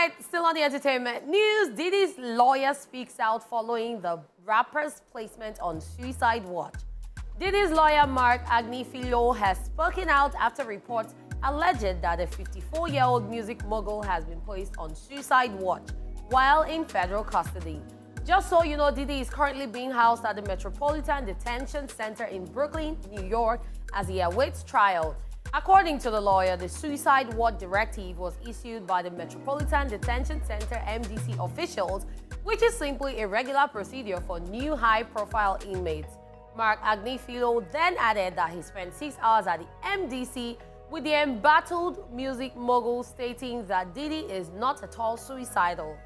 right, still on the entertainment news, Diddy's lawyer speaks out following the rapper's placement on suicide watch. Diddy's lawyer, Marc Agnifilo, has spoken out after reports alleged that a 54-year-old music mogul has been placed on suicide watch while in federal custody. Just so you know, Diddy is currently being housed at the Metropolitan Detention Center in Brooklyn, New York, as he awaits trial. According to the lawyer, the suicide watch directive was issued by the Metropolitan Detention Center MDC officials, which is simply a regular procedure for new high-profile inmates. Marc Agnifilo then added that he spent 6 hours at the MDC with the embattled music mogul, stating that Diddy is not at all suicidal.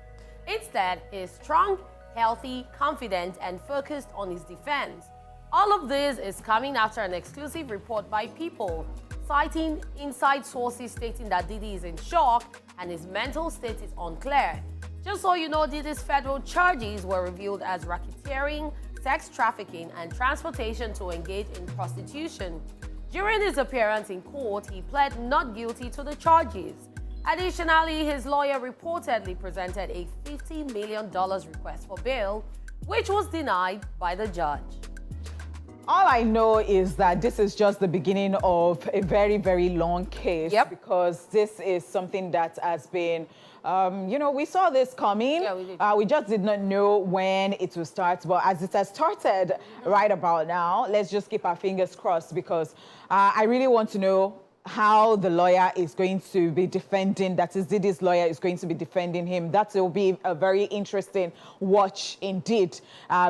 Instead, he is strong, healthy, confident, and focused on his defense. All of this is coming after an exclusive report by People, citing inside sources stating that Diddy is in shock and his mental state is unclear. Just so you know, Diddy's federal charges were revealed as racketeering, sex trafficking, and transportation to engage in prostitution. During his appearance in court, he pled not guilty to the charges. Additionally, his lawyer reportedly presented a $50 million request for bail, which was denied by the judge. All I know is that this is just the beginning of a very, very long case. Yep. Because this is something that has been, we saw this coming. Yeah, we did. We just did not know when it will start. But as it has started right about now, let's just keep our fingers crossed, because I really want to know how the lawyer is going to be defending, that is Diddy's lawyer is going to be defending him. That will be a very interesting watch indeed,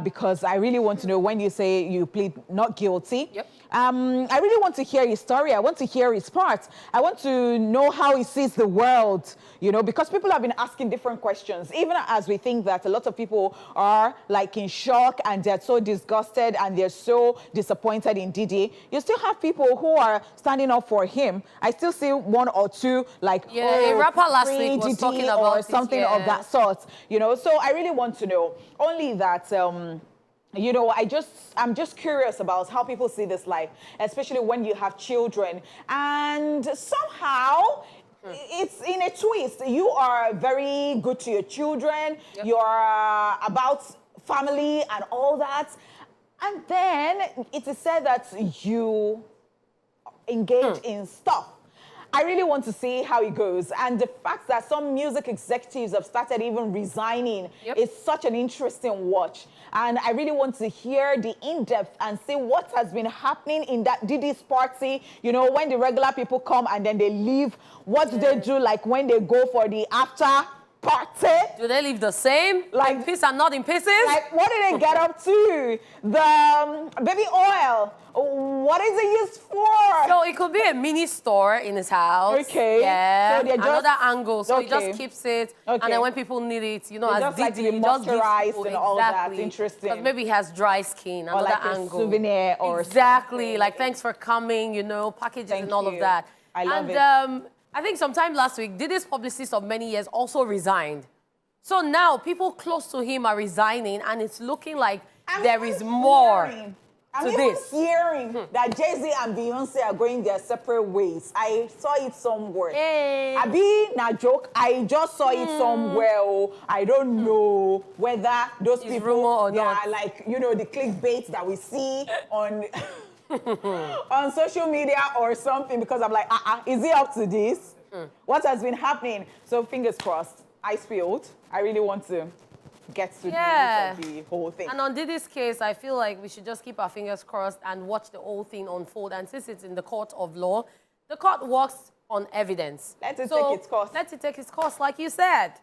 because I really want to know, when you say you plead not guilty, Yep. I really want to hear his story. I want to hear his part. I want to know how he sees the world, because people have been asking different questions. Even as we think that a lot of people are like in shock and they're so disgusted and they're so disappointed in Diddy, you still have people who are standing up for him. I still see one or two like, a rapper last week was Diddy talking about or something of that sort, So I really want to know. Only that, I'm just curious about how people see this life, especially when you have children. And somehow, it's in a twist. You are very good to your children. Yep. You're about family and all that. And then it is said that you engage in stuff. I really want to see how it goes. And the fact that some music executives have started even resigning is such an interesting watch. And I really want to hear the in-depth and see what has been happening in that Diddy's party. When the regular people come and then they leave, what do they do, like when they go for the after party? Do they leave the same? Like in pieces and not in pieces? Like, what do they get up to? The baby oil, what is it used for? So it could be a mini store in his house. Okay. Yeah. So Another angle. So he just keeps it. Okay. And then when people need it, as just like Diddy, to be he just gives moisturized people, and all that. Interesting. Because maybe he has dry skin. Another Or like angle. a souvenir or exactly. something. Like, thanks for coming, packages and all of that. I love it. I think sometime last week, Diddy's publicist of many years also resigned. So now people close to him are resigning, and it's looking like there is more to this. I'm hearing that Jay-Z and Beyonce are going their separate ways. I saw it somewhere. Hey. Abi, na joke. I just saw it somewhere. I don't know whether those It's people, rumor or they not. are like, the clickbait that we see on on social media or something, because I'm like, is he up to this? What has been happening? So fingers crossed. I spilled. I really want to get to the root of the whole thing. And on Diddy's case, I feel like we should just keep our fingers crossed and watch the whole thing unfold. And since it's in the court of law, the court works on evidence. Let it take its course. Let it take its course, like you said.